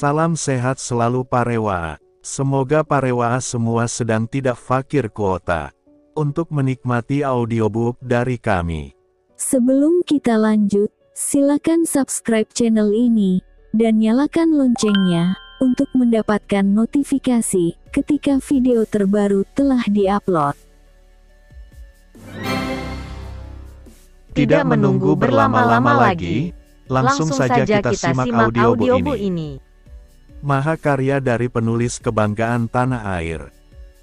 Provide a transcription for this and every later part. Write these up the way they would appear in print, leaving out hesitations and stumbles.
Salam sehat selalu Parewa. Semoga Parewa semua sedang tidak fakir kuota untuk menikmati audiobook dari kami. Sebelum kita lanjut, silakan subscribe channel ini dan nyalakan loncengnya untuk mendapatkan notifikasi ketika video terbaru telah diupload. Tidak menunggu berlama-lama lagi, langsung saja kita simak audiobook ini. Mahakarya dari penulis kebanggaan tanah air,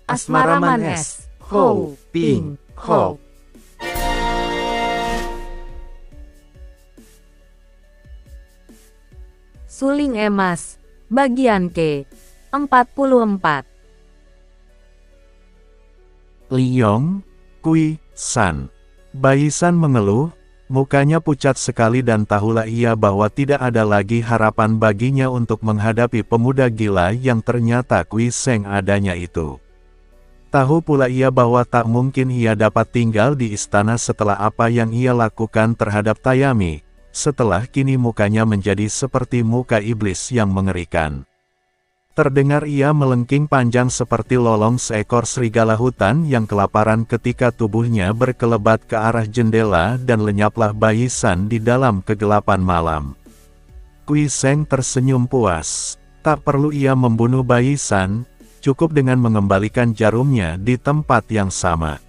Asmaraman S. Ho Ping Ho. Suling Emas, bagian ke-44. Liong, Kui, San. Bai San mengeluh, mukanya pucat sekali dan tahulah ia bahwa tidak ada lagi harapan baginya untuk menghadapi pemuda gila yang ternyata Kui Seng adanya itu. Tahu pula ia bahwa tak mungkin ia dapat tinggal di istana setelah apa yang ia lakukan terhadap Tayami, setelah kini mukanya menjadi seperti muka iblis yang mengerikan. Terdengar ia melengking panjang seperti lolong seekor serigala hutan yang kelaparan ketika tubuhnya berkelebat ke arah jendela dan lenyaplah Bai San di dalam kegelapan malam. Kui Seng tersenyum puas. Tak perlu ia membunuh Bai San, cukup dengan mengembalikan jarumnya di tempat yang sama.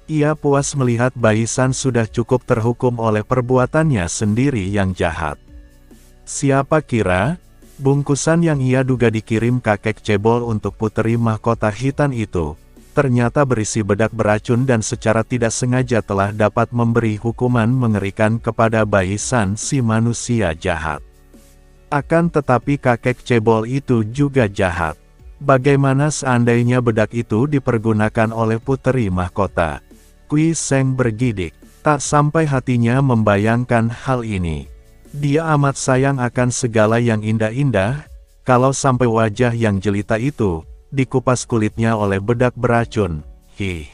Ia puas melihat Bai San sudah cukup terhukum oleh perbuatannya sendiri yang jahat. Siapa kira bungkusan yang ia duga dikirim kakek cebol untuk puteri mahkota hitam itu, ternyata berisi bedak beracun dan secara tidak sengaja telah dapat memberi hukuman mengerikan kepada Bai San si manusia jahat. Akan tetapi kakek cebol itu juga jahat. Bagaimana seandainya bedak itu dipergunakan oleh puteri mahkota? Kui Seng bergidik, tak sampai hatinya membayangkan hal ini. Dia amat sayang akan segala yang indah-indah, kalau sampai wajah yang jelita itu, dikupas kulitnya oleh bedak beracun. Hih.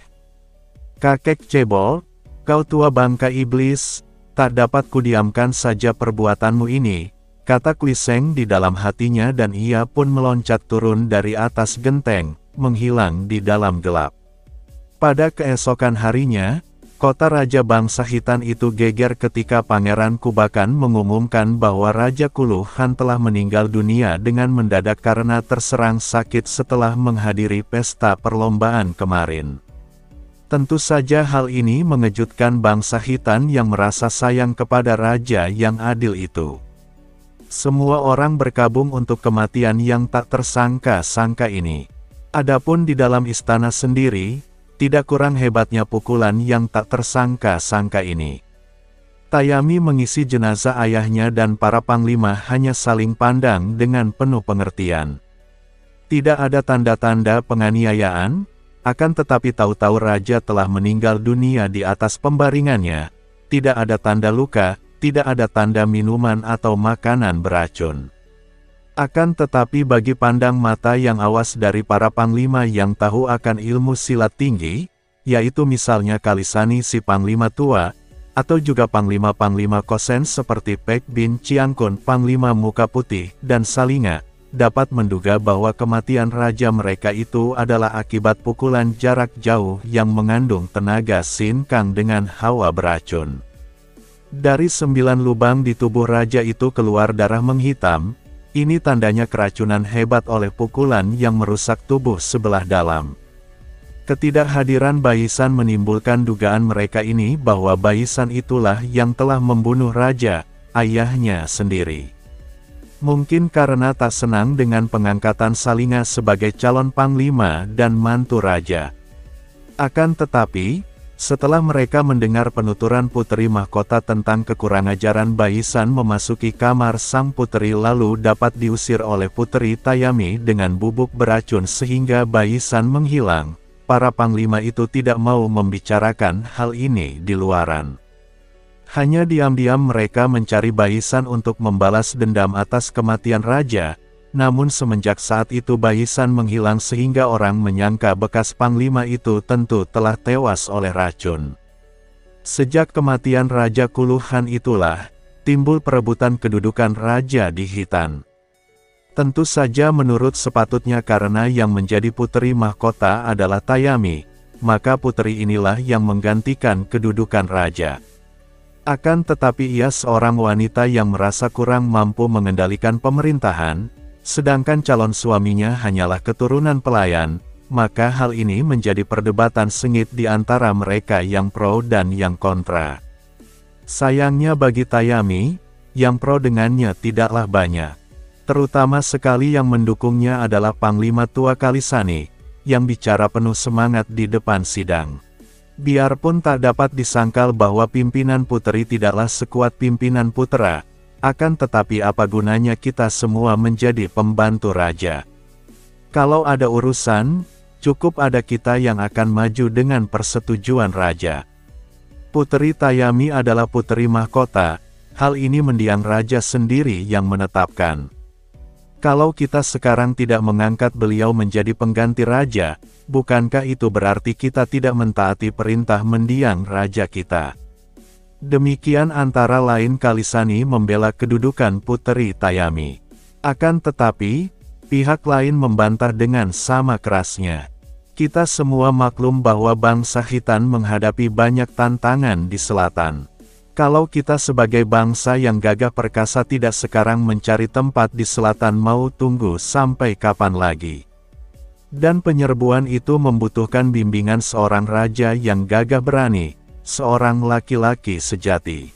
Kakek cebol, kau tua bangka iblis, tak dapat kudiamkan saja perbuatanmu ini, kata Kui Seng di dalam hatinya dan ia pun meloncat turun dari atas genteng, menghilang di dalam gelap. Pada keesokan harinya, kota Raja Bangsa Hitam itu geger ketika Pangeran Kubakan mengumumkan bahwa Raja Kuluhan telah meninggal dunia dengan mendadak karena terserang sakit setelah menghadiri pesta perlombaan kemarin. Tentu saja hal ini mengejutkan Bangsa Hitam yang merasa sayang kepada Raja yang adil itu. Semua orang berkabung untuk kematian yang tak tersangka-sangka ini. Adapun di dalam istana sendiri, tidak kurang hebatnya pukulan yang tak tersangka-sangka ini. Tayami mengisi jenazah ayahnya dan para panglima hanya saling pandang dengan penuh pengertian. Tidak ada tanda-tanda penganiayaan, akan tetapi tahu-tahu raja telah meninggal dunia di atas pembaringannya. Tidak ada tanda luka, tidak ada tanda minuman atau makanan beracun. Akan tetapi bagi pandang mata yang awas dari para panglima yang tahu akan ilmu silat tinggi, yaitu misalnya Kalisani si panglima tua, atau juga panglima-panglima kosen seperti Pek bin Chiangkun panglima muka putih, dan Salinga, dapat menduga bahwa kematian raja mereka itu adalah akibat pukulan jarak jauh yang mengandung tenaga Sin Kang dengan hawa beracun. Dari 9 lubang di tubuh raja itu keluar darah menghitam. Ini tandanya keracunan hebat oleh pukulan yang merusak tubuh sebelah dalam. Ketidakhadiran Bai San menimbulkan dugaan mereka ini bahwa Bai San itulah yang telah membunuh raja, ayahnya sendiri. Mungkin karena tak senang dengan pengangkatan Salinga sebagai calon panglima dan mantu raja. Akan tetapi, setelah mereka mendengar penuturan puteri mahkota tentang kekurangajaran Bai San memasuki kamar sang puteri lalu dapat diusir oleh puteri Tayami dengan bubuk beracun sehingga Bai San menghilang, para panglima itu tidak mau membicarakan hal ini di luaran. Hanya diam-diam mereka mencari Bai San untuk membalas dendam atas kematian raja. Namun semenjak saat itu Bai San menghilang sehingga orang menyangka bekas panglima itu tentu telah tewas oleh racun. Sejak kematian Raja Kuluhan itulah, timbul perebutan kedudukan raja di Hitan. Tentu saja menurut sepatutnya karena yang menjadi puteri mahkota adalah Tayami, maka puteri inilah yang menggantikan kedudukan raja. Akan tetapi ia seorang wanita yang merasa kurang mampu mengendalikan pemerintahan, sedangkan calon suaminya hanyalah keturunan pelayan, maka hal ini menjadi perdebatan sengit di antara mereka yang pro dan yang kontra. Sayangnya bagi Tayami, yang pro dengannya tidaklah banyak. Terutama sekali yang mendukungnya adalah Panglima Tua Kalisani, yang bicara penuh semangat di depan sidang. Biarpun tak dapat disangkal bahwa pimpinan puteri tidaklah sekuat pimpinan putera, akan tetapi apa gunanya kita semua menjadi pembantu raja. Kalau ada urusan, cukup ada kita yang akan maju dengan persetujuan raja. Puteri Tayami adalah puteri mahkota, hal ini mendiang raja sendiri yang menetapkan. Kalau kita sekarang tidak mengangkat beliau menjadi pengganti raja, bukankah itu berarti kita tidak mentaati perintah mendiang raja kita? Demikian antara lain Kalisani membela kedudukan puteri Tayami. Akan tetapi, pihak lain membantah dengan sama kerasnya. Kita semua maklum bahwa bangsa Khitan menghadapi banyak tantangan di selatan. Kalau kita sebagai bangsa yang gagah perkasa tidak sekarang mencari tempat di selatan, mau tunggu sampai kapan lagi? Dan penyerbuan itu membutuhkan bimbingan seorang raja yang gagah berani, seorang laki-laki sejati.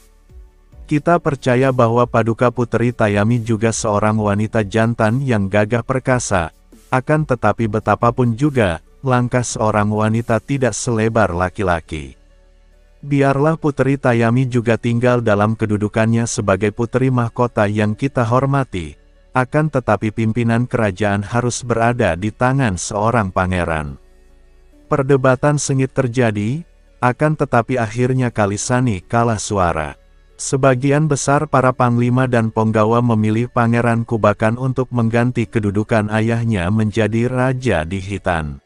Kita percaya bahwa Paduka Puteri Tayami juga seorang wanita jantan yang gagah perkasa, akan tetapi betapapun juga, langkah seorang wanita tidak selebar laki-laki. Biarlah Puteri Tayami juga tinggal dalam kedudukannya sebagai puteri mahkota yang kita hormati, akan tetapi pimpinan kerajaan harus berada di tangan seorang pangeran. Perdebatan sengit terjadi, akan tetapi akhirnya Kalisani kalah suara. Sebagian besar para panglima dan penggawa memilih Pangeran Kubakan untuk mengganti kedudukan ayahnya menjadi raja di Khitan.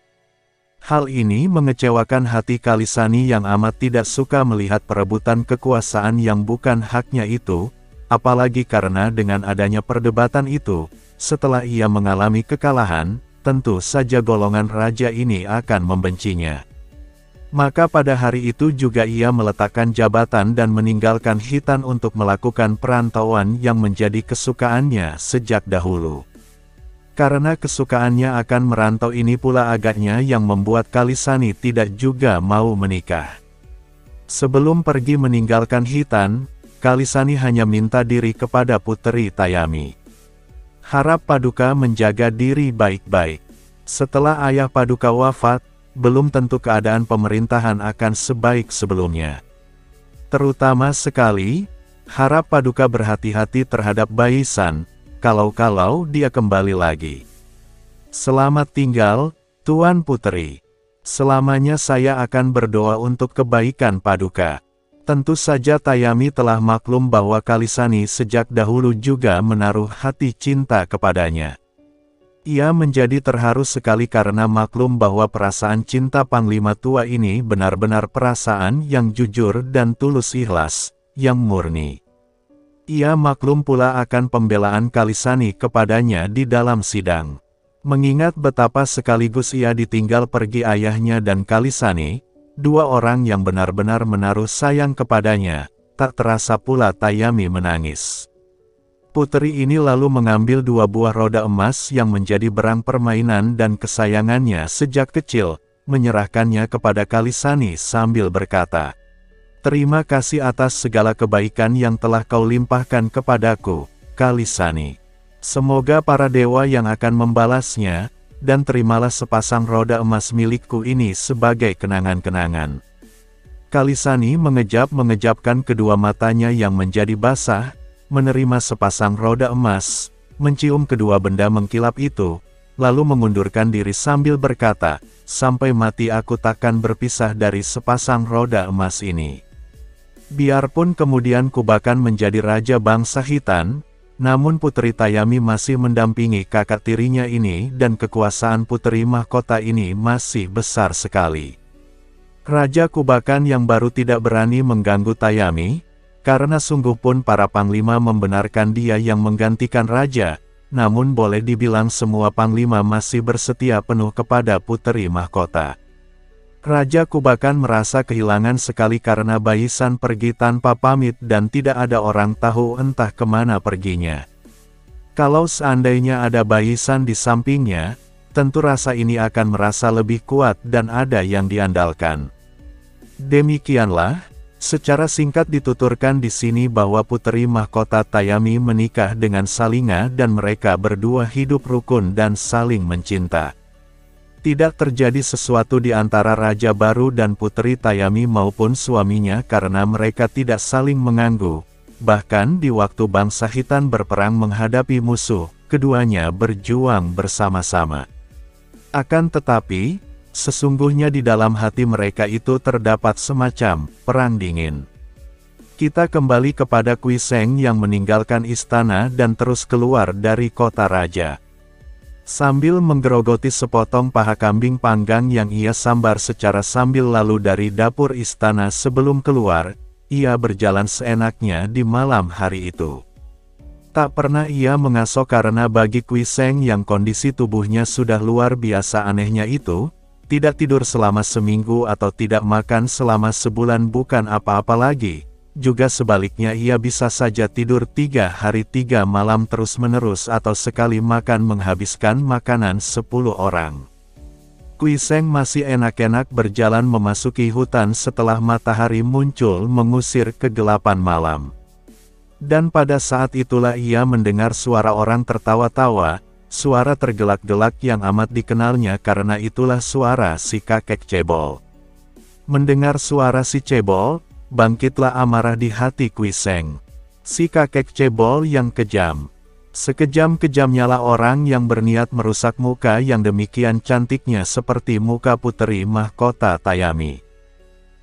Hal ini mengecewakan hati Kalisani yang amat tidak suka melihat perebutan kekuasaan yang bukan haknya itu, apalagi karena dengan adanya perdebatan itu, setelah ia mengalami kekalahan, tentu saja golongan raja ini akan membencinya. Maka pada hari itu juga ia meletakkan jabatan dan meninggalkan Khitan untuk melakukan perantauan yang menjadi kesukaannya sejak dahulu. Karena kesukaannya akan merantau ini pula agaknya yang membuat Kalisani tidak juga mau menikah. Sebelum pergi meninggalkan Khitan, Kalisani hanya minta diri kepada Puteri Tayami. Harap Paduka menjaga diri baik-baik. Setelah ayah Paduka wafat, belum tentu keadaan pemerintahan akan sebaik sebelumnya. Terutama sekali, harap Paduka berhati-hati terhadap Baisan, kalau-kalau dia kembali lagi. Selamat tinggal, Tuan Puteri. Selamanya saya akan berdoa untuk kebaikan Paduka. Tentu saja Tayami telah maklum bahwa Kalisani sejak dahulu juga menaruh hati cinta kepadanya. Ia menjadi terharu sekali karena maklum bahwa perasaan cinta Panglima Tua ini benar-benar perasaan yang jujur dan tulus ikhlas, yang murni. Ia maklum pula akan pembelaan Kalisani kepadanya di dalam sidang. Mengingat betapa sekaligus ia ditinggal pergi ayahnya dan Kalisani, dua orang yang benar-benar menaruh sayang kepadanya, tak terasa pula Tayami menangis. Puteri ini lalu mengambil dua buah roda emas yang menjadi berang permainan dan kesayangannya sejak kecil, menyerahkannya kepada Kalisani sambil berkata, "Terima kasih atas segala kebaikan yang telah kau limpahkan kepadaku, Kalisani. Semoga para dewa yang akan membalasnya, dan terimalah sepasang roda emas milikku ini sebagai kenangan-kenangan." Kalisani mengejap-mengejapkan kedua matanya yang menjadi basah, menerima sepasang roda emas, mencium kedua benda mengkilap itu, lalu mengundurkan diri sambil berkata, "Sampai mati aku takkan berpisah dari sepasang roda emas ini." Biarpun kemudian Kubakan menjadi raja bangsa Khitan, namun Puteri Tayami masih mendampingi kakak tirinya ini dan kekuasaan puteri mahkota ini masih besar sekali. Raja Kubakan yang baru tidak berani mengganggu Tayami, karena sungguh pun para panglima membenarkan dia yang menggantikan raja, namun boleh dibilang semua panglima masih bersetia penuh kepada puteri mahkota. Raja Kubakan merasa kehilangan sekali karena Baisan pergi tanpa pamit dan tidak ada orang tahu entah kemana perginya. Kalau seandainya ada Baisan di sampingnya, tentu rasa ini akan merasa lebih kuat dan ada yang diandalkan. Demikianlah, secara singkat dituturkan di sini bahwa puteri mahkota Tayami menikah dengan Salinga dan mereka berdua hidup rukun dan saling mencinta. Tidak terjadi sesuatu di antara Raja Baru dan Puteri Tayami maupun suaminya karena mereka tidak saling mengganggu. Bahkan di waktu bangsa Khitan berperang menghadapi musuh, keduanya berjuang bersama-sama. Akan tetapi, sesungguhnya di dalam hati mereka itu terdapat semacam perang dingin. Kita kembali kepada Kui Seng yang meninggalkan istana dan terus keluar dari kota raja. Sambil menggerogoti sepotong paha kambing panggang yang ia sambar secara sambil lalu dari dapur istana sebelum keluar, ia berjalan seenaknya di malam hari itu. Tak pernah ia mengasuh karena bagi Kui Seng yang kondisi tubuhnya sudah luar biasa anehnya itu, tidak tidur selama seminggu atau tidak makan selama sebulan bukan apa-apa lagi. Juga sebaliknya ia bisa saja tidur 3 hari 3 malam terus-menerus atau sekali makan menghabiskan makanan 10 orang. Kui Seng masih enak-enak berjalan memasuki hutan setelah matahari muncul mengusir kegelapan malam. Dan pada saat itulah ia mendengar suara orang tertawa-tawa, suara tergelak-gelak yang amat dikenalnya karena itulah suara si kakek cebol. Mendengar suara si cebol, bangkitlah amarah di hati Kui Seng. Si kakek cebol yang kejam. Sekejam-kejamnya lah orang yang berniat merusak muka yang demikian cantiknya seperti muka puteri mahkota Tayami.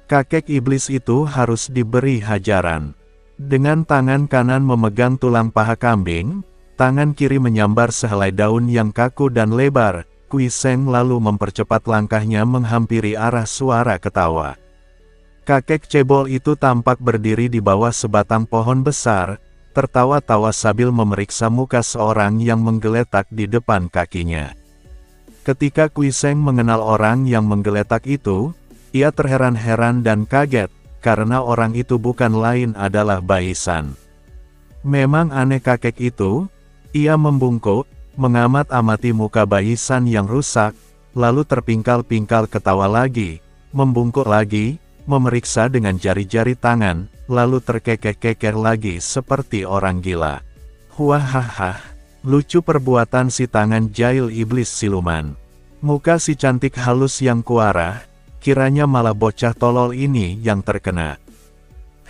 Kakek iblis itu harus diberi hajaran. Dengan tangan kanan memegang tulang paha kambing, tangan kiri menyambar sehelai daun yang kaku dan lebar, Kui Seng lalu mempercepat langkahnya menghampiri arah suara ketawa. Kakek cebol itu tampak berdiri di bawah sebatang pohon besar, tertawa-tawa sambil memeriksa muka seorang yang menggeletak di depan kakinya. Ketika Kui Seng mengenal orang yang menggeletak itu, ia terheran-heran dan kaget, karena orang itu bukan lain adalah Baisan. Memang aneh kakek itu, ia membungkuk, mengamat-amati muka Baisan yang rusak, lalu terpingkal-pingkal ketawa lagi, membungkuk lagi, memeriksa dengan jari-jari tangan, lalu terkekeh-kekeh lagi seperti orang gila. Huahaha, lucu perbuatan si tangan jahil iblis siluman. Muka si cantik halus yang kuarah, kiranya malah bocah tolol ini yang terkena.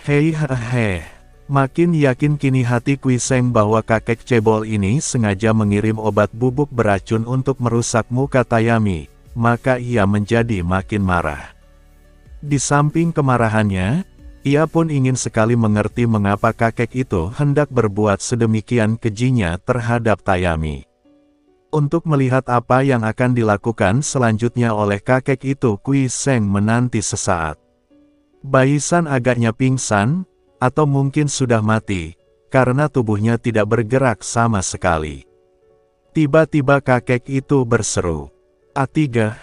Hei hehe, makin yakin kini hati Kui Seng bahwa kakek cebol ini sengaja mengirim obat bubuk beracun untuk merusak muka Tayami, maka ia menjadi makin marah. Di samping kemarahannya, ia pun ingin sekali mengerti mengapa kakek itu hendak berbuat sedemikian kejinya terhadap Tayami. Untuk melihat apa yang akan dilakukan selanjutnya oleh kakek itu, Kui Seng menanti sesaat. Baisan agaknya pingsan, atau mungkin sudah mati, karena tubuhnya tidak bergerak sama sekali. Tiba-tiba kakek itu berseru, "Atiga,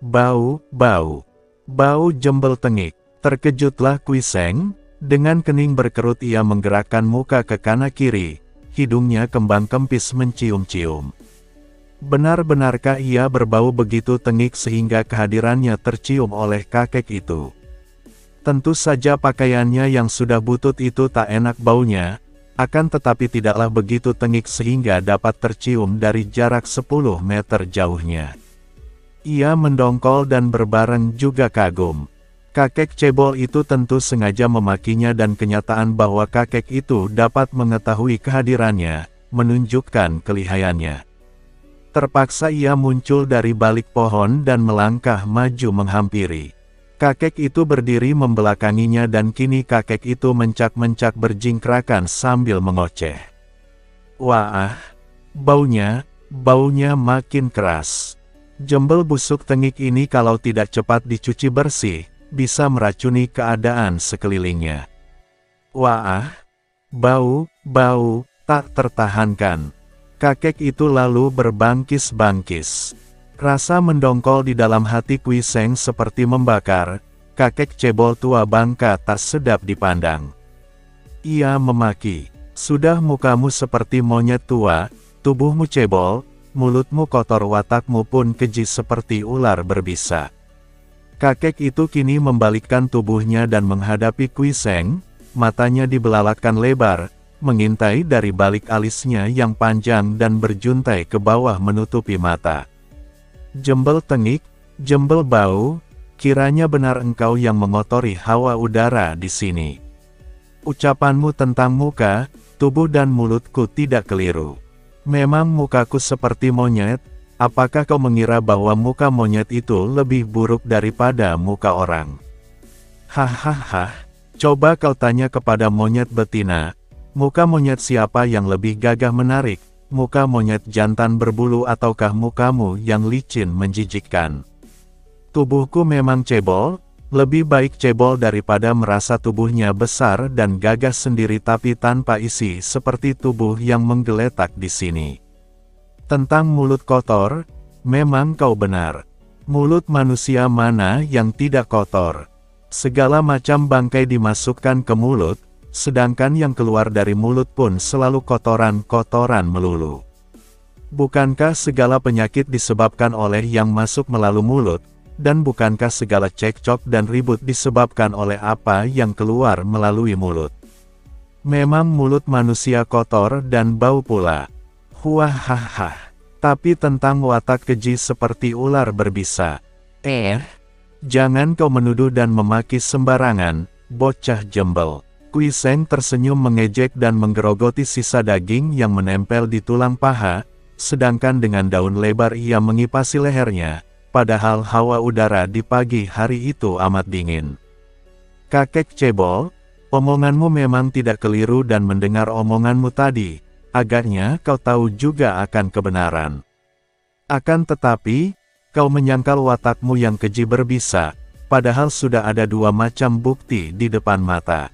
bau, bau. Bau jembel tengik." Terkejutlah Kui Seng, dengan kening berkerut ia menggerakkan muka ke kanan kiri, hidungnya kembang kempis mencium-cium. Benar-benarkah ia berbau begitu tengik sehingga kehadirannya tercium oleh kakek itu? Tentu saja pakaiannya yang sudah butut itu tak enak baunya, akan tetapi tidaklah begitu tengik sehingga dapat tercium dari jarak 10 meter jauhnya. Ia mendongkol dan berbareng juga kagum. Kakek cebol itu tentu sengaja memakinya dan kenyataan bahwa kakek itu dapat mengetahui kehadirannya, menunjukkan kelihayannya. Terpaksa ia muncul dari balik pohon dan melangkah maju menghampiri. Kakek itu berdiri membelakanginya dan kini kakek itu mencak-mencak berjingkrakan sambil mengoceh. Wah, baunya makin keras. Jembel busuk tengik ini kalau tidak cepat dicuci bersih, bisa meracuni keadaan sekelilingnya. Wah, bau, tak tertahankan. Kakek itu lalu berbangkis-bangkis. Rasa mendongkol di dalam hati Kui Seng seperti membakar. Kakek cebol tua bangka tak sedap dipandang. Ia memaki, "Sudah mukamu seperti monyet tua, tubuhmu cebol, mulutmu kotor, watakmu pun keji seperti ular berbisa." Kakek itu kini membalikkan tubuhnya dan menghadapi Kui Seng, matanya dibelalakkan lebar, mengintai dari balik alisnya yang panjang dan berjuntai ke bawah menutupi mata. "Jembel tengik, jembel bau, kiranya benar engkau yang mengotori hawa udara di sini. Ucapanmu tentang muka, tubuh dan mulutku tidak keliru. Memang mukaku seperti monyet, apakah kau mengira bahwa muka monyet itu lebih buruk daripada muka orang? Hahaha, coba kau tanya kepada monyet betina, muka monyet siapa yang lebih gagah menarik, muka monyet jantan berbulu ataukah mukamu yang licin menjijikkan? Tubuhku memang cebol, lebih baik cebol daripada merasa tubuhnya besar dan gagah sendiri tapi tanpa isi seperti tubuh yang menggeletak di sini. Tentang mulut kotor, memang kau benar. Mulut manusia mana yang tidak kotor? Segala macam bangkai dimasukkan ke mulut, sedangkan yang keluar dari mulut pun selalu kotoran-kotoran melulu. Bukankah segala penyakit disebabkan oleh yang masuk melalui mulut? Dan bukankah segala cekcok dan ribut disebabkan oleh apa yang keluar melalui mulut? Memang mulut manusia kotor dan bau pula. Huahaha. Tapi tentang watak keji seperti ular berbisa. Jangan kau menuduh dan memaki sembarangan, bocah jembel. Kui Seng tersenyum mengejek dan menggerogoti sisa daging yang menempel di tulang paha, sedangkan dengan daun lebar ia mengipasi lehernya. Padahal hawa udara di pagi hari itu amat dingin. Kakek cebol, omonganmu memang tidak keliru dan mendengar omonganmu tadi, agaknya kau tahu juga akan kebenaran. Akan tetapi, kau menyangkal watakmu yang keji berbisa, padahal sudah ada dua macam bukti di depan mata.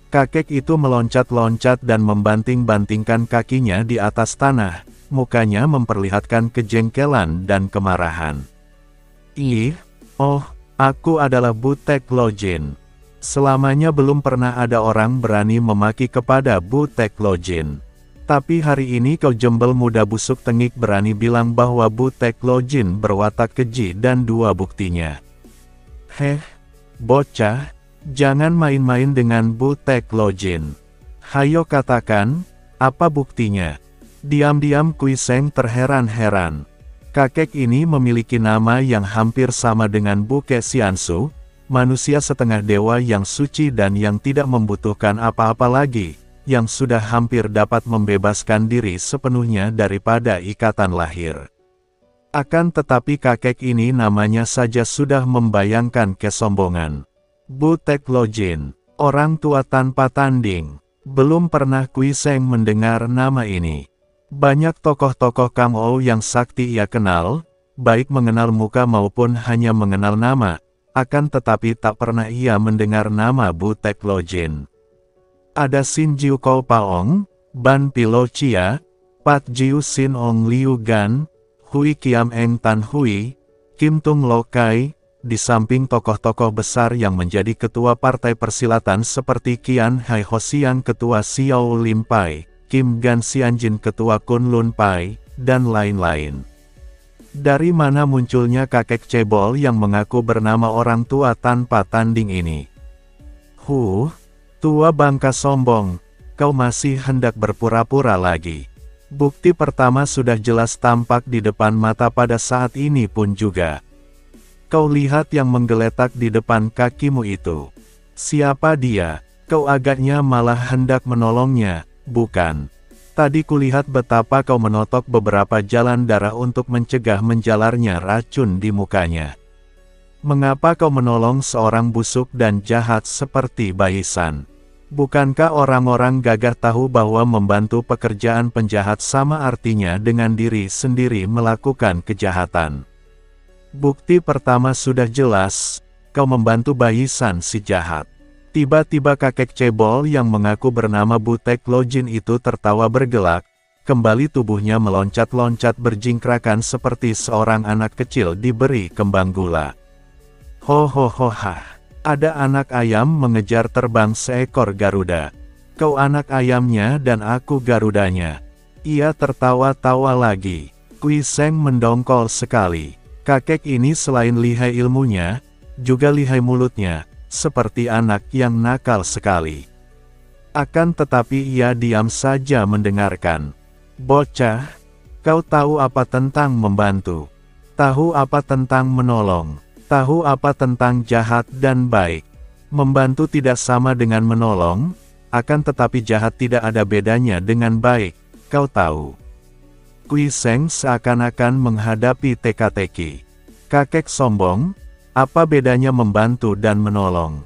Kakek itu meloncat-loncat dan membanting-bantingkan kakinya di atas tanah, mukanya memperlihatkan kejengkelan dan kemarahan. Aku adalah Butek Lojin. Selamanya belum pernah ada orang berani memaki kepada Butek Lojin. Tapi hari ini kau jembel muda busuk tengik berani bilang bahwa Butek Lojin berwatak keji dan dua buktinya. Bocah, jangan main-main dengan Butek Lojin. Hayo katakan, apa buktinya? Diam-diam Kui Seng terheran-heran. Kakek ini memiliki nama yang hampir sama dengan Buke Xiansu, manusia setengah dewa yang suci dan yang tidak membutuhkan apa-apa lagi, yang sudah hampir dapat membebaskan diri sepenuhnya daripada ikatan lahir. Akan tetapi kakek ini namanya saja sudah membayangkan kesombongan. Butek Lojin, orang tua tanpa tanding. Belum pernah Kui Seng mendengar nama ini. Banyak tokoh-tokoh Kangou yang sakti ia kenal, baik mengenal muka maupun hanya mengenal nama, akan tetapi tak pernah ia mendengar nama Butek Lojin. Ada Sin Jiu Kou Paong, Ban Pilo Chia, Pat Jiu Sin Ong Liu Gan, Hui Kiam Eng Tan Hui, Kim Tung Lo Kai, di samping tokoh-tokoh besar yang menjadi ketua partai persilatan seperti Qian Hai Hosian ketua Xiao Lim Pai, Kim Gan Xianjin ketua Kunlun Pai, dan lain-lain. Dari mana munculnya kakek cebol yang mengaku bernama orang tua tanpa tanding ini? Tua bangka sombong, kau masih hendak berpura-pura lagi. Bukti pertama sudah jelas tampak di depan mata pada saat ini pun juga. Kau lihat yang menggeletak di depan kakimu itu. Siapa dia? Kau agaknya malah hendak menolongnya. Bukan. Tadi kulihat betapa kau menotok beberapa jalan darah untuk mencegah menjalarnya racun di mukanya. Mengapa kau menolong seorang busuk dan jahat seperti Baisan? Bukankah orang-orang gagah tahu bahwa membantu pekerjaan penjahat sama artinya dengan diri sendiri melakukan kejahatan? Bukti pertama sudah jelas, kau membantu Baisan si jahat. Tiba-tiba kakek cebol yang mengaku bernama Butek Lojin itu tertawa bergelak, kembali tubuhnya meloncat-loncat berjingkrakan seperti seorang anak kecil diberi kembang gula. Ho ho ho ha. Ada anak ayam mengejar terbang seekor Garuda. Kau anak ayamnya dan aku Garudanya. Ia tertawa-tawa lagi. Kui Seng mendongkol sekali. Kakek ini selain lihai ilmunya, juga lihai mulutnya, seperti anak yang nakal sekali. Akan tetapi ia diam saja mendengarkan. Bocah, kau tahu apa tentang membantu? Tahu apa tentang menolong? Tahu apa tentang jahat dan baik? Membantu tidak sama dengan menolong, akan tetapi jahat tidak ada bedanya dengan baik, kau tahu. Kui Seng seakan-akan menghadapi teka-teki. Kakek sombong, apa bedanya membantu dan menolong?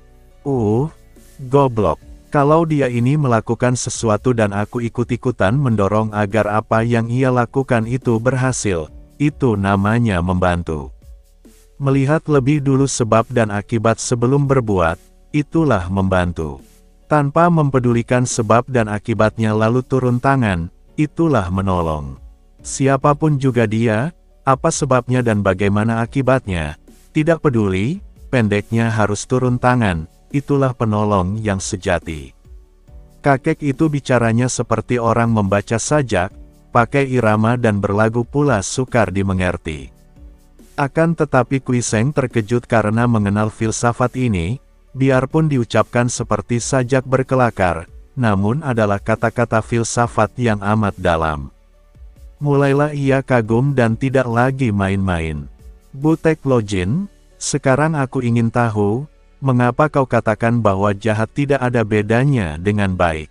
Goblok. Kalau dia ini melakukan sesuatu dan aku ikut-ikutan mendorong agar apa yang ia lakukan itu berhasil, itu namanya membantu. Melihat lebih dulu sebab dan akibat sebelum berbuat, itulah membantu. Tanpa mempedulikan sebab dan akibatnya lalu turun tangan, itulah menolong. Siapapun juga dia, apa sebabnya dan bagaimana akibatnya, tidak peduli, pendeknya harus turun tangan, itulah penolong yang sejati. Kakek itu bicaranya seperti orang membaca sajak, pakai irama dan berlagu pula sukar dimengerti. Akan tetapi Kui Seng terkejut karena mengenal filsafat ini, biarpun diucapkan seperti sajak berkelakar, namun adalah kata-kata filsafat yang amat dalam. Mulailah ia kagum dan tidak lagi main-main. Butek Lojin, sekarang aku ingin tahu, mengapa kau katakan bahwa jahat tidak ada bedanya dengan baik?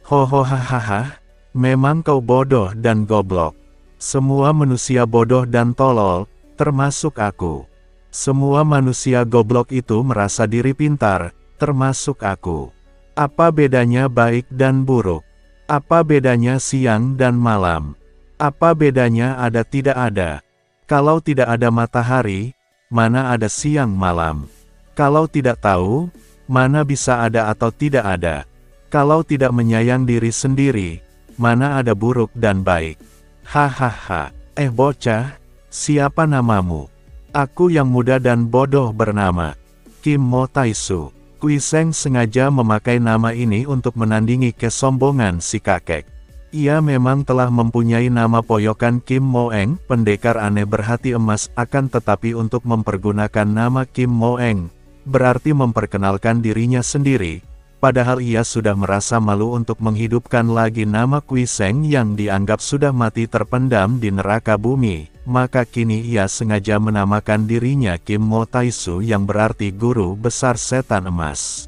Hahaha, memang kau bodoh dan goblok. Semua manusia bodoh dan tolol, termasuk aku. Semua manusia goblok itu merasa diri pintar, termasuk aku. Apa bedanya baik dan buruk? Apa bedanya siang dan malam? Apa bedanya ada tidak ada? Kalau tidak ada matahari, mana ada siang malam? Kalau tidak tahu, mana bisa ada atau tidak ada? Kalau tidak menyayang diri sendiri, mana ada buruk dan baik? Hahaha, bocah, siapa namamu? Aku yang muda dan bodoh bernama Kim Mo Taisu. Kui Seng sengaja memakai nama ini untuk menandingi kesombongan si kakek. Ia memang telah mempunyai nama poyokan Kim Mo Eng, pendekar aneh berhati emas, akan tetapi untuk mempergunakan nama Kim Mo Eng, berarti memperkenalkan dirinya sendiri, padahal ia sudah merasa malu untuk menghidupkan lagi nama Kui Seng yang dianggap sudah mati terpendam di neraka bumi, maka kini ia sengaja menamakan dirinya Kim Mo Taisu yang berarti guru besar setan emas.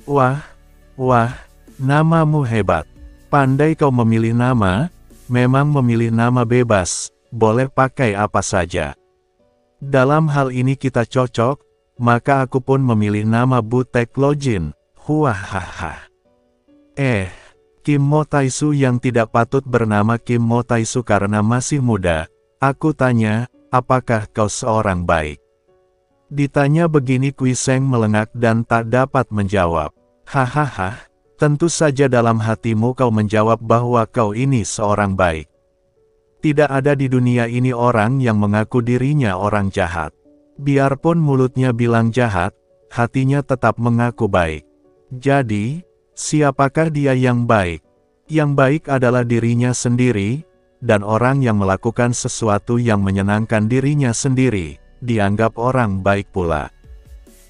Wah, namamu hebat. Pandai kau memilih nama, memang memilih nama bebas, boleh pakai apa saja. Dalam hal ini kita cocok, maka aku pun memilih nama Butek Lojin. Huahaha. Kim Mo Taisu yang tidak patut bernama Kim Mo Taisu karena masih muda, aku tanya, apakah kau seorang baik? Ditanya begini Kui Seng melengak dan tak dapat menjawab. Hahaha. Tentu saja dalam hatimu kau menjawab bahwa kau ini seorang baik. Tidak ada di dunia ini orang yang mengaku dirinya orang jahat. Biarpun mulutnya bilang jahat, hatinya tetap mengaku baik. Jadi, siapakah dia yang baik? Yang baik adalah dirinya sendiri, dan orang yang melakukan sesuatu yang menyenangkan dirinya sendiri, dianggap orang baik pula.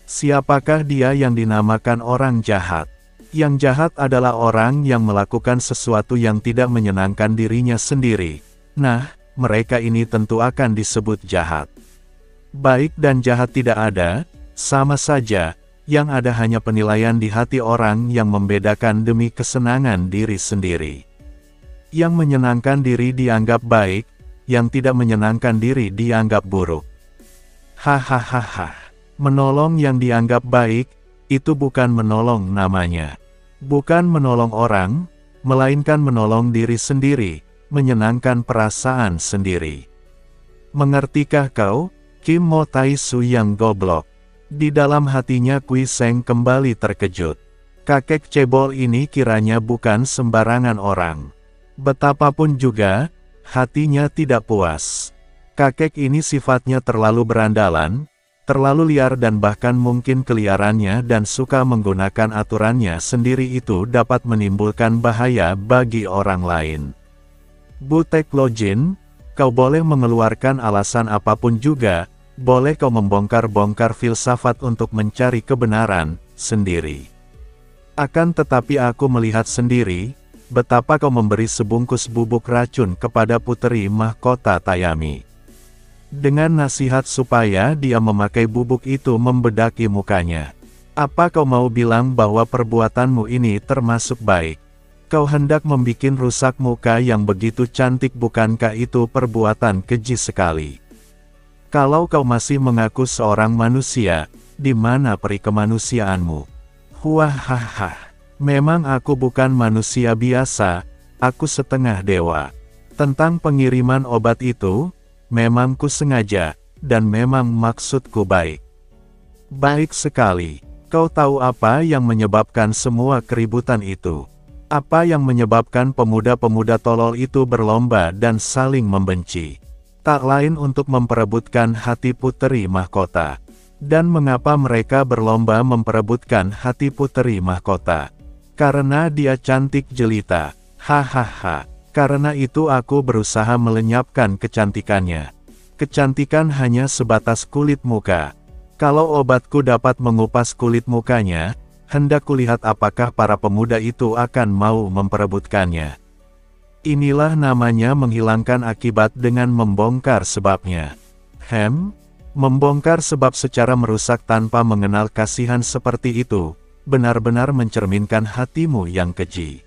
Siapakah dia yang dinamakan orang jahat? Yang jahat adalah orang yang melakukan sesuatu yang tidak menyenangkan dirinya sendiri. Nah, mereka ini tentu akan disebut jahat. Baik dan jahat tidak ada, sama saja, yang ada hanya penilaian di hati orang yang membedakan demi kesenangan diri sendiri. Yang menyenangkan diri dianggap baik, yang tidak menyenangkan diri dianggap buruk. Hahaha, menolong yang dianggap baik, itu bukan menolong namanya. Bukan menolong orang, melainkan menolong diri sendiri, menyenangkan perasaan sendiri. Mengertikah kau, Kim Mo Taisu yang goblok? Di dalam hatinya Kui Seng kembali terkejut. Kakek cebol ini kiranya bukan sembarangan orang. Betapapun juga, hatinya tidak puas. Kakek ini sifatnya terlalu berandalan, terlalu liar dan bahkan mungkin keliarannya dan suka menggunakan aturannya sendiri itu dapat menimbulkan bahaya bagi orang lain. Butek Lojin, kau boleh mengeluarkan alasan apapun juga, boleh kau membongkar-bongkar filsafat untuk mencari kebenaran sendiri. Akan tetapi aku melihat sendiri, betapa kau memberi sebungkus bubuk racun kepada puteri mahkota Tayami. Dengan nasihat supaya dia memakai bubuk itu membedaki mukanya. Apa kau mau bilang bahwa perbuatanmu ini termasuk baik? Kau hendak membikin rusak muka yang begitu cantik, bukankah itu perbuatan keji sekali? Kalau kau masih mengaku seorang manusia, di mana peri kemanusiaanmu? Wahaha, memang aku bukan manusia biasa, aku setengah dewa. Tentang pengiriman obat itu, memang ku sengaja, dan memang maksudku baik. Baik sekali. Kau tahu apa yang menyebabkan semua keributan itu? Apa yang menyebabkan pemuda-pemuda tolol itu berlomba dan saling membenci? Tak lain untuk memperebutkan hati puteri mahkota. Dan mengapa mereka berlomba memperebutkan hati puteri mahkota? Karena dia cantik jelita. Hahaha. Karena itu aku berusaha melenyapkan kecantikannya. Kecantikan hanya sebatas kulit muka. Kalau obatku dapat mengupas kulit mukanya, hendak kulihat apakah para pemuda itu akan mau memperebutkannya. Inilah namanya menghilangkan akibat dengan membongkar sebabnya. Membongkar sebab secara merusak tanpa mengenal kasihan seperti itu, benar-benar mencerminkan hatimu yang keji.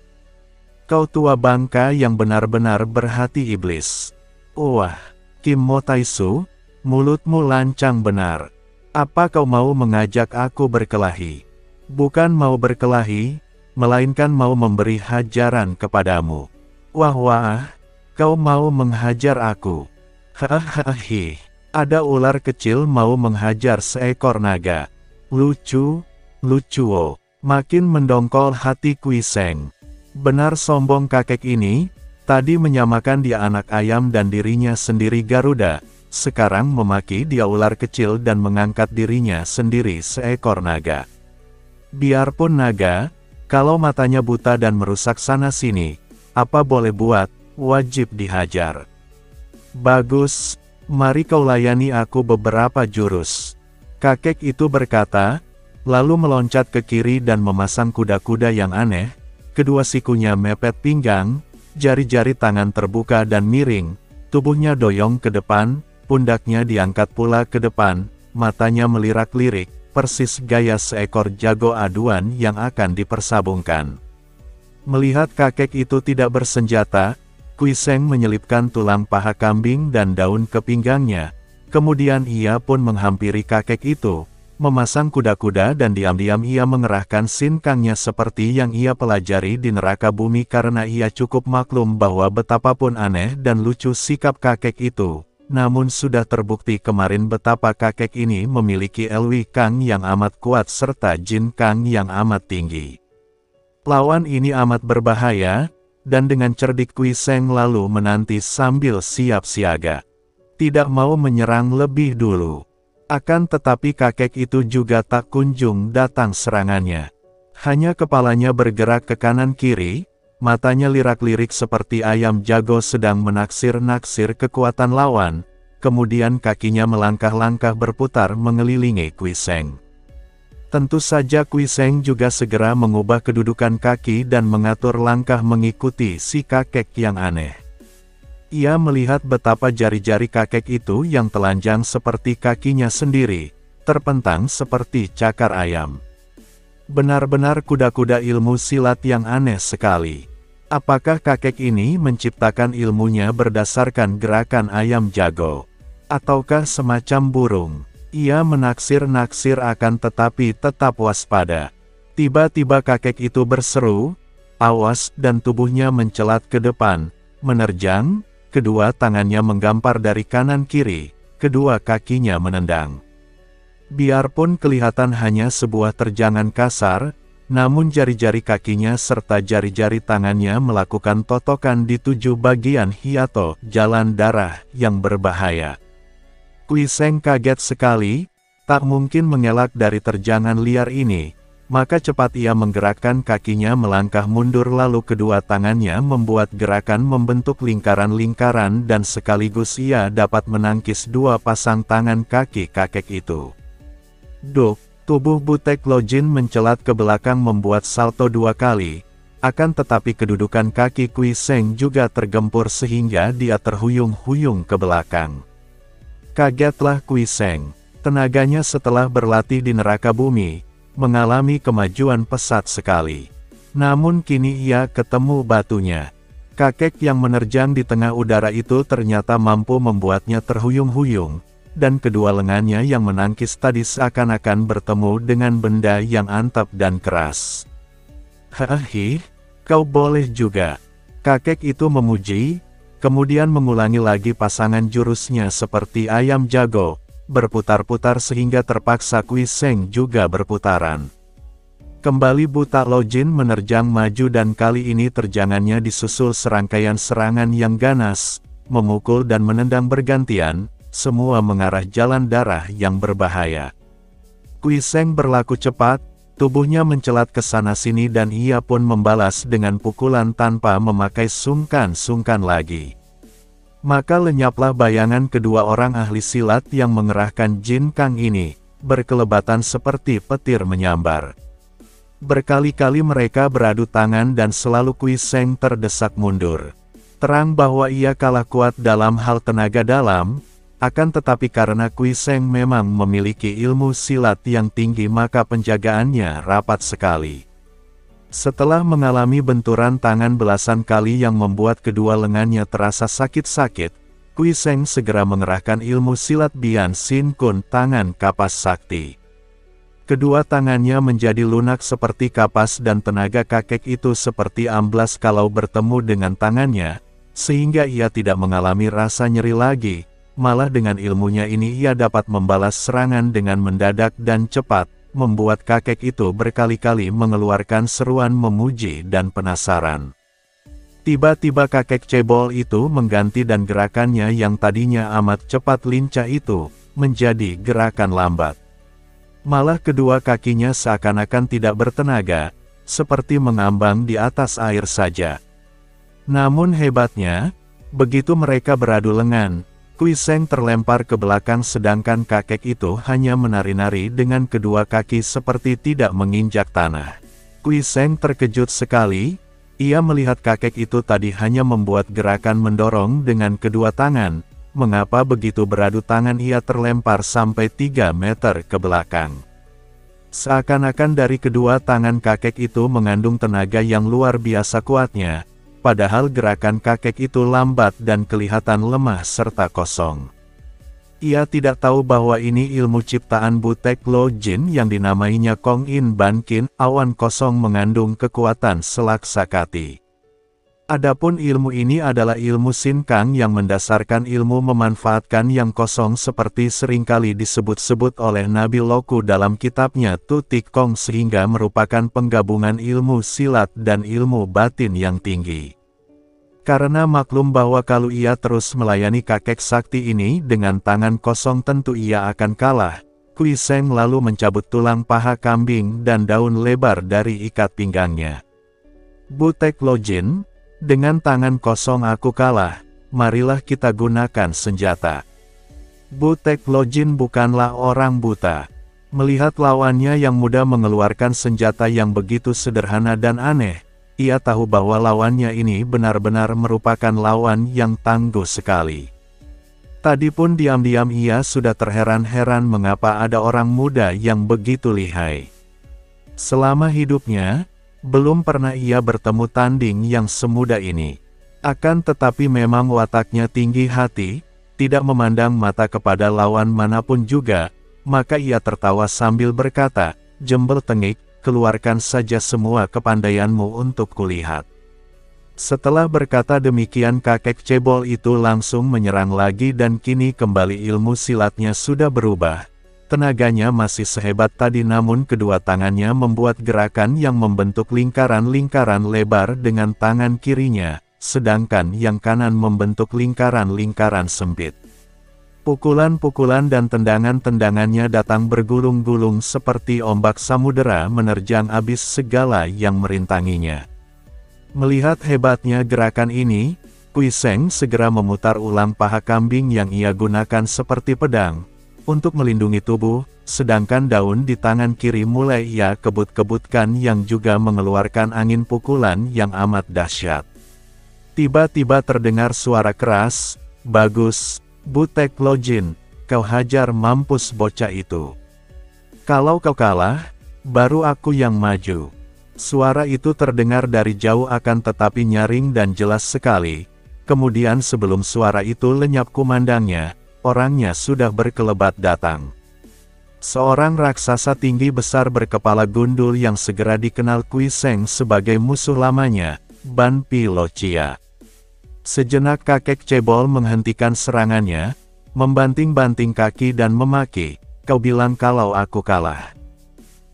Kau tua bangka yang benar-benar berhati iblis. Wah, Kim Mo Taisu, mulutmu lancang benar. Apa kau mau mengajak aku berkelahi? Bukan mau berkelahi, melainkan mau memberi hajaran kepadamu. Wah, kau mau menghajar aku. Hahaha, ada ular kecil mau menghajar seekor naga. Lucu, lucuo. Makin mendongkol hati Kui Seng. Benar sombong kakek ini, tadi menyamakan dia anak ayam dan dirinya sendiri Garuda, sekarang memaki dia ular kecil dan mengangkat dirinya sendiri seekor naga. Biarpun naga, kalau matanya buta dan merusak sana-sini, apa boleh buat, wajib dihajar. Bagus, mari kau layani aku beberapa jurus. Kakek itu berkata, lalu meloncat ke kiri dan memasang kuda-kuda yang aneh, kedua sikunya mepet pinggang, jari-jari tangan terbuka dan miring, tubuhnya doyong ke depan, pundaknya diangkat pula ke depan, matanya melirak-lirik, persis gaya seekor jago aduan yang akan dipersabungkan. Melihat kakek itu tidak bersenjata, Kui Seng menyelipkan tulang paha kambing dan daun ke pinggangnya, kemudian ia pun menghampiri kakek itu, memasang kuda-kuda dan diam-diam ia mengerahkan sinkangnya seperti yang ia pelajari di neraka bumi karena ia cukup maklum bahwa betapapun aneh dan lucu sikap kakek itu, namun sudah terbukti kemarin betapa kakek ini memiliki Elwi Kang yang amat kuat serta Jin Kang yang amat tinggi. Lawan ini amat berbahaya, dan dengan cerdik Kui Seng lalu menanti sambil siap siaga. Tidak mau menyerang lebih dulu. Akan tetapi kakek itu juga tak kunjung datang serangannya. Hanya kepalanya bergerak ke kanan kiri, matanya lirak-lirik seperti ayam jago sedang menaksir-naksir kekuatan lawan, kemudian kakinya melangkah-langkah berputar mengelilingi Kui Seng. Tentu saja Kui Seng juga segera mengubah kedudukan kaki dan mengatur langkah mengikuti si kakek yang aneh. Ia melihat betapa jari-jari kakek itu yang telanjang seperti kakinya sendiri, terpentang seperti cakar ayam. Benar-benar kuda-kuda ilmu silat yang aneh sekali. Apakah kakek ini menciptakan ilmunya berdasarkan gerakan ayam jago? Ataukah semacam burung? Ia menaksir-naksir akan tetapi tetap waspada. Tiba-tiba kakek itu berseru, "Awas!" dan tubuhnya mencelat ke depan, menerjang, kedua tangannya menggampar dari kanan kiri, kedua kakinya menendang. Biarpun kelihatan hanya sebuah terjangan kasar, Namun jari-jari kakinya serta jari-jari tangannya melakukan totokan di 7 bagian hiato, jalan darah, yang berbahaya. Kui Seng kaget sekali, tak mungkin mengelak dari terjangan liar ini, maka cepat ia menggerakkan kakinya melangkah mundur lalu kedua tangannya membuat gerakan membentuk lingkaran-lingkaran dan sekaligus ia dapat menangkis 2 pasang tangan kaki kakek itu. Duk! Tubuh Butek Lojin mencelat ke belakang membuat salto 2 kali, akan tetapi kedudukan kaki Kui Seng juga tergempur sehingga dia terhuyung-huyung ke belakang. Kagetlah Kui Seng, tenaganya setelah berlatih di neraka bumi, mengalami kemajuan pesat sekali. Namun kini ia ketemu batunya. Kakek yang menerjang di tengah udara itu ternyata mampu membuatnya terhuyung-huyung. Dan kedua lengannya yang menangkis tadi seakan-akan bertemu dengan benda yang antap dan keras. Hahi, kau boleh juga. Kakek itu memuji, kemudian mengulangi lagi pasangan jurusnya seperti ayam jago, berputar-putar sehingga terpaksa Kui Seng juga berputaran. Kembali Buta Lojin menerjang maju dan kali ini terjangannya disusul serangkaian serangan yang ganas, memukul dan menendang bergantian, semua mengarah jalan darah yang berbahaya. Kui Seng berlaku cepat, tubuhnya mencelat ke sana-sini dan ia pun membalas dengan pukulan tanpa memakai sungkan-sungkan lagi. Maka lenyaplah bayangan kedua orang ahli silat yang mengerahkan Jin Kang ini, berkelebatan seperti petir menyambar. Berkali-kali mereka beradu tangan dan selalu Kui Seng terdesak mundur. Terang bahwa ia kalah kuat dalam hal tenaga dalam, akan tetapi karena Kui Seng memang memiliki ilmu silat yang tinggi maka penjagaannya rapat sekali. Setelah mengalami benturan tangan belasan kali yang membuat kedua lengannya terasa sakit-sakit, Kui Seng segera mengerahkan ilmu silat Bian Sin Kun tangan kapas sakti. Kedua tangannya menjadi lunak seperti kapas dan tenaga kakek itu seperti amblas kalau bertemu dengan tangannya, sehingga ia tidak mengalami rasa nyeri lagi. Malah dengan ilmunya ini ia dapat membalas serangan dengan mendadak dan cepat, membuat kakek itu berkali-kali mengeluarkan seruan memuji dan penasaran. Tiba-tiba kakek cebol itu mengganti dan gerakannya yang tadinya amat cepat lincah itu, menjadi gerakan lambat. Malah kedua kakinya seakan-akan tidak bertenaga, seperti mengambang di atas air saja. Namun hebatnya, begitu mereka beradu lengan, Kui Seng terlempar ke belakang sedangkan kakek itu hanya menari-nari dengan kedua kaki seperti tidak menginjak tanah. Kui Seng terkejut sekali, ia melihat kakek itu tadi hanya membuat gerakan mendorong dengan kedua tangan, mengapa begitu beradu tangan ia terlempar sampai 3 meter ke belakang. Seakan-akan dari kedua tangan kakek itu mengandung tenaga yang luar biasa kuatnya. Padahal gerakan kakek itu lambat dan kelihatan lemah serta kosong. Ia tidak tahu bahwa ini ilmu ciptaan Butek Lojin yang dinamainya Kong In Ban Kin, awan kosong mengandung kekuatan selaksakati. Adapun ilmu ini adalah ilmu Sin Kang yang mendasarkan ilmu memanfaatkan yang kosong seperti seringkali disebut-sebut oleh Nabi Loku dalam kitabnya Tu Tik Kong sehingga merupakan penggabungan ilmu silat dan ilmu batin yang tinggi. Karena maklum bahwa kalau ia terus melayani kakek sakti ini dengan tangan kosong tentu ia akan kalah, Kui Seng lalu mencabut tulang paha kambing dan daun lebar dari ikat pinggangnya. Butek Lojin, dengan tangan kosong aku kalah, marilah kita gunakan senjata. Butek Lojin bukanlah orang buta. Melihat lawannya yang mudah mengeluarkan senjata yang begitu sederhana dan aneh, ia tahu bahwa lawannya ini benar-benar merupakan lawan yang tangguh sekali. Tadi pun diam-diam ia sudah terheran-heran mengapa ada orang muda yang begitu lihai. Selama hidupnya, belum pernah ia bertemu tanding yang semudah ini. Akan tetapi memang wataknya tinggi hati, tidak memandang mata kepada lawan manapun juga, maka ia tertawa sambil berkata, "Jembel tengik, keluarkan saja semua kepandaianmu untuk kulihat." Setelah berkata demikian kakek cebol itu langsung menyerang lagi dan kini kembali ilmu silatnya sudah berubah. Tenaganya masih sehebat tadi namun kedua tangannya membuat gerakan yang membentuk lingkaran-lingkaran lebar dengan tangan kirinya, sedangkan yang kanan membentuk lingkaran-lingkaran sempit. Pukulan-pukulan dan tendangan-tendangannya datang bergulung-gulung seperti ombak samudera menerjang abis segala yang merintanginya. Melihat hebatnya gerakan ini, Kui Seng segera memutar ulang paha kambing yang ia gunakan seperti pedang untuk melindungi tubuh, sedangkan daun di tangan kiri mulai ia kebut-kebutkan yang juga mengeluarkan angin pukulan yang amat dahsyat. Tiba-tiba terdengar suara keras, "Bagus, Butek Lojin, kau hajar mampus bocah itu. Kalau kau kalah, baru aku yang maju." Suara itu terdengar dari jauh akan tetapi nyaring dan jelas sekali. Kemudian sebelum suara itu lenyap kumandangnya, orangnya sudah berkelebat datang. Seorang raksasa tinggi besar berkepala gundul yang segera dikenal Kui Seng sebagai musuh lamanya, Ban Pilocia. Sejenak kakek cebol menghentikan serangannya, membanting-banting kaki dan memaki, "Kau bilang kalau aku kalah.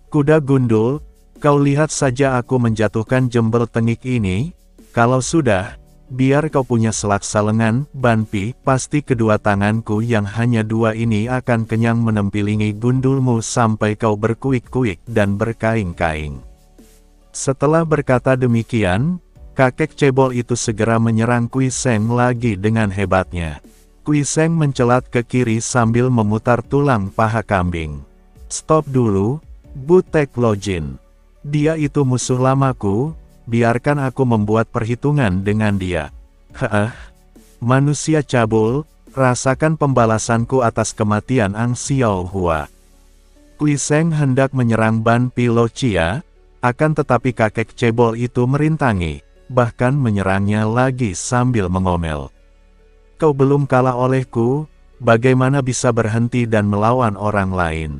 Kuda gundul, kau lihat saja aku menjatuhkan jembel tengik ini, kalau sudah, biar kau punya selaksa lengan, Banpi, pasti kedua tanganku yang hanya dua ini akan kenyang menempilingi gundulmu sampai kau berkuik-kuik dan berkaing-kaing." Setelah berkata demikian, kakek cebol itu segera menyerang Kui Seng lagi dengan hebatnya. Kui Seng mencelat ke kiri sambil memutar tulang paha kambing. "Stop dulu, Butek Lojin. Dia itu musuh lamaku. Biarkan aku membuat perhitungan dengan dia." Manusia cabul, rasakan pembalasanku atas kematian Ang Xiao Hua." Kui Seng hendak menyerang Ban Pilocia, akan tetapi kakek cebol itu merintangi, bahkan menyerangnya lagi sambil mengomel. "Kau belum kalah olehku, bagaimana bisa berhenti dan melawan orang lain?"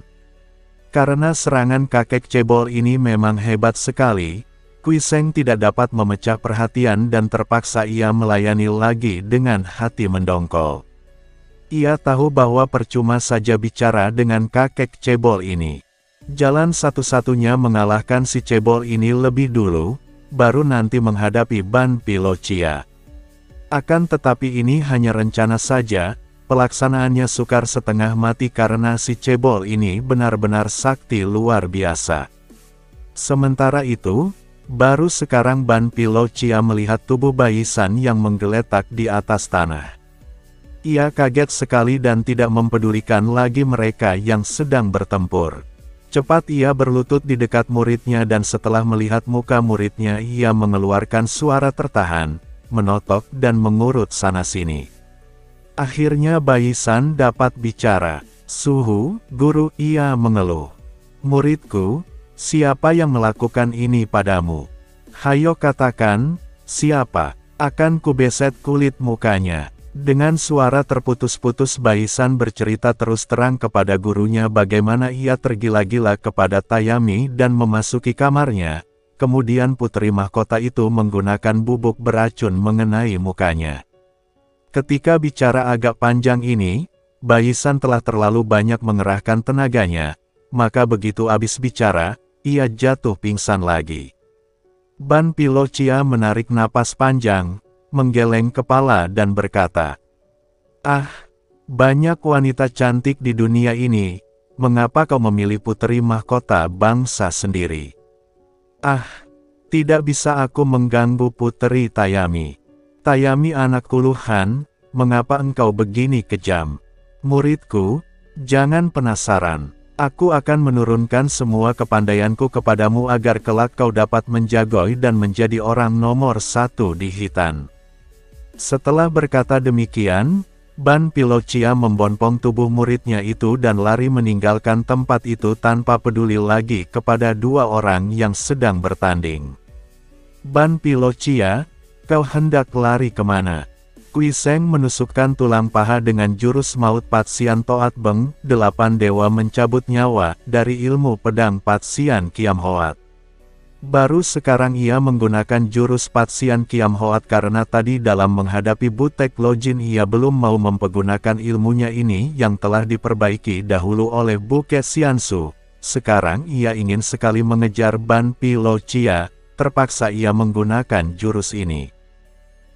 Karena serangan kakek cebol ini memang hebat sekali, Kui Seng tidak dapat memecah perhatian dan terpaksa ia melayani lagi dengan hati mendongkol. Ia tahu bahwa percuma saja bicara dengan kakek cebol ini. Jalan satu-satunya mengalahkan si cebol ini lebih dulu, baru nanti menghadapi Ban Pilocia. Akan tetapi ini hanya rencana saja, pelaksanaannya sukar setengah mati karena si cebol ini benar-benar sakti luar biasa. Sementara itu, baru sekarang Ban Pilocia melihat tubuh Baisan yang menggeletak di atas tanah. Ia kaget sekali dan tidak mempedulikan lagi mereka yang sedang bertempur. Cepat ia berlutut di dekat muridnya dan setelah melihat muka muridnya ia mengeluarkan suara tertahan, menotok dan mengurut sana-sini. Akhirnya Baisan dapat bicara. "Suhu, guru," ia mengeluh. "Muridku, siapa yang melakukan ini padamu? Hayo katakan, siapa? Akan kubeset kulit mukanya." Dengan suara terputus-putus Baisan bercerita terus terang kepada gurunya bagaimana ia tergila-gila kepada Tayami dan memasuki kamarnya. Kemudian putri mahkota itu menggunakan bubuk beracun mengenai mukanya. Ketika bicara agak panjang ini, Baisan telah terlalu banyak mengerahkan tenaganya, maka begitu habis bicara, ia jatuh pingsan lagi. Ban Pilocia menarik napas panjang, menggeleng kepala dan berkata, "Ah, banyak wanita cantik di dunia ini, mengapa kau memilih putri mahkota bangsa sendiri? Ah, tidak bisa aku mengganggu putri Tayami. Tayami anak kuluhan, mengapa engkau begini kejam? Muridku, jangan penasaran. Aku akan menurunkan semua kepandaianku kepadamu agar kelak kau dapat menjagoi dan menjadi orang nomor 1 di Hitan." Setelah berkata demikian, Ban Pilocia membonpong tubuh muridnya itu dan lari meninggalkan tempat itu tanpa peduli lagi kepada dua orang yang sedang bertanding. "Ban Pilocia, kau hendak lari kemana?" Kui Seng menusukkan tulang paha dengan jurus maut Patsian Toat Beng, 8 dewa mencabut nyawa, dari ilmu pedang Patsian Kiam Hoat. Baru sekarang ia menggunakan jurus Patsian Kiam Hoat karena tadi dalam menghadapi Butek Lojin ia belum mau mempergunakan ilmunya ini yang telah diperbaiki dahulu oleh Buke Xiansu. Sekarang ia ingin sekali mengejar Ban Pi Lo Chia, terpaksa ia menggunakan jurus ini.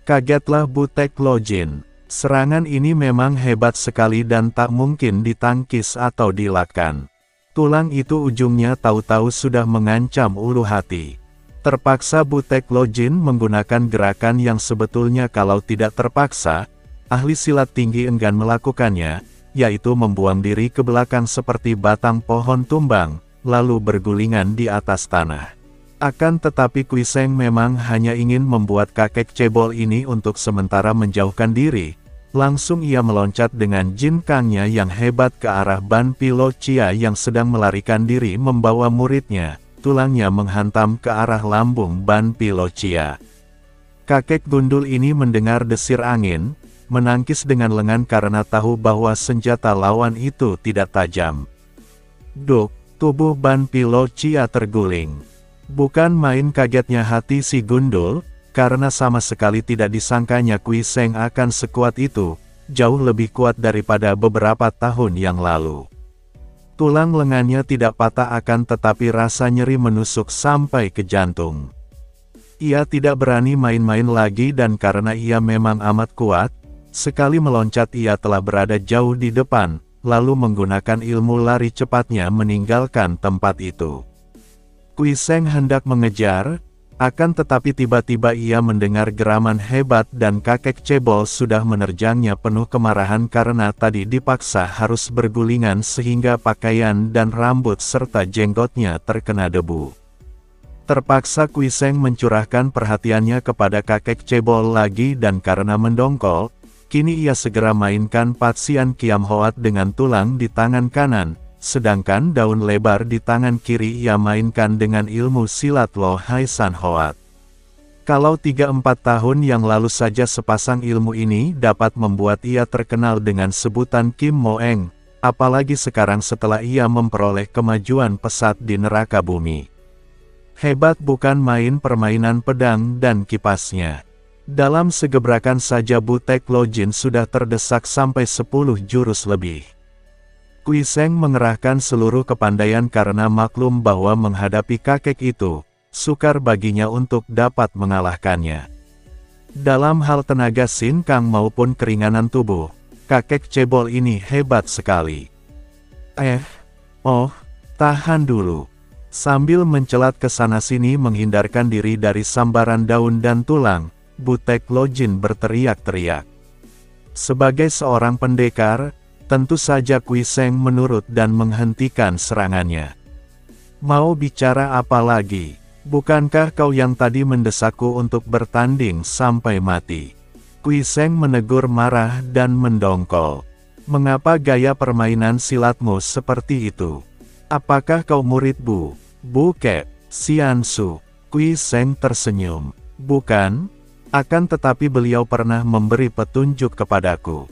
Kagetlah Butek Lojin. Serangan ini memang hebat sekali dan tak mungkin ditangkis atau dilakukan. Tulang itu ujungnya tahu-tahu sudah mengancam ulu hati. Terpaksa Butek Lojin menggunakan gerakan yang sebetulnya kalau tidak terpaksa, ahli silat tinggi enggan melakukannya, yaitu membuang diri ke belakang seperti batang pohon tumbang, lalu bergulingan di atas tanah. Akan tetapi Kui Seng memang hanya ingin membuat kakek cebol ini untuk sementara menjauhkan diri. Langsung ia meloncat dengan Jin Kangnya yang hebat ke arah Ban Pi Lo Chia yang sedang melarikan diri membawa muridnya. Tulangnya menghantam ke arah lambung Ban Pi Lo Chia. Kakek gundul ini mendengar desir angin, menangkis dengan lengan karena tahu bahwa senjata lawan itu tidak tajam. Duk, tubuh Ban Pi Lo Chia terguling. Bukan main kagetnya hati si gundul, karena sama sekali tidak disangkanya Kui Seng akan sekuat itu, jauh lebih kuat daripada beberapa tahun yang lalu. Tulang lengannya tidak patah akan tetapi rasa nyeri menusuk sampai ke jantung. Ia tidak berani main-main lagi dan karena ia memang amat kuat, sekali meloncat ia telah berada jauh di depan, lalu menggunakan ilmu lari cepatnya meninggalkan tempat itu. Kui Seng hendak mengejar, akan tetapi tiba-tiba ia mendengar geraman hebat dan kakek cebol sudah menerjangnya penuh kemarahan karena tadi dipaksa harus bergulingan sehingga pakaian dan rambut serta jenggotnya terkena debu. Terpaksa Kui Seng mencurahkan perhatiannya kepada kakek cebol lagi dan karena mendongkol, kini ia segera mainkan Patsian Kiam Hoat dengan tulang di tangan kanan. Sedangkan daun lebar di tangan kiri ia mainkan dengan ilmu silat Lo Hai San Hoat. Kalau 3-4 tahun yang lalu saja sepasang ilmu ini dapat membuat ia terkenal dengan sebutan Kim Moeng, apalagi sekarang setelah ia memperoleh kemajuan pesat di neraka bumi. Hebat bukan main permainan pedang dan kipasnya. Dalam segebrakan saja Butek Lojin sudah terdesak sampai 10 jurus lebih. Kui Seng mengerahkan seluruh kepandaian karena maklum bahwa menghadapi kakek itu, sukar baginya untuk dapat mengalahkannya. Dalam hal tenaga Sin Kang maupun keringanan tubuh, kakek cebol ini hebat sekali. Tahan dulu. Sambil mencelat ke sana-sini menghindarkan diri dari sambaran daun dan tulang, Butek Lojin berteriak-teriak. Sebagai seorang pendekar, tentu saja Kui Seng menurut dan menghentikan serangannya. Mau bicara apa lagi? Bukankah kau yang tadi mendesakku untuk bertanding sampai mati? Kui Seng menegur marah dan mendongkol. Mengapa gaya permainan silatmu seperti itu? Apakah kau murid Buke Xiansu? Kui Seng tersenyum. Bukan, akan tetapi beliau pernah memberi petunjuk kepadaku.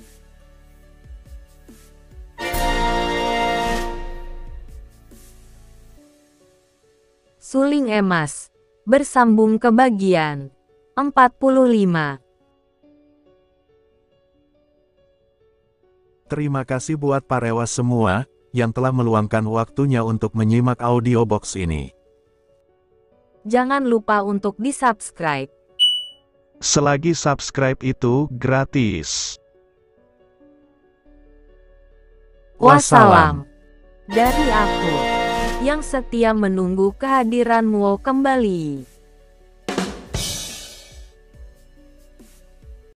Suling emas. Bersambung ke bagian 45. Terima kasih buat parewa semua, yang telah meluangkan waktunya untuk menyimak audiobox ini. Jangan lupa untuk di-subscribe. Selagi subscribe itu gratis. Wassalam. Dari aku, yang setia menunggu kehadiranmu kembali.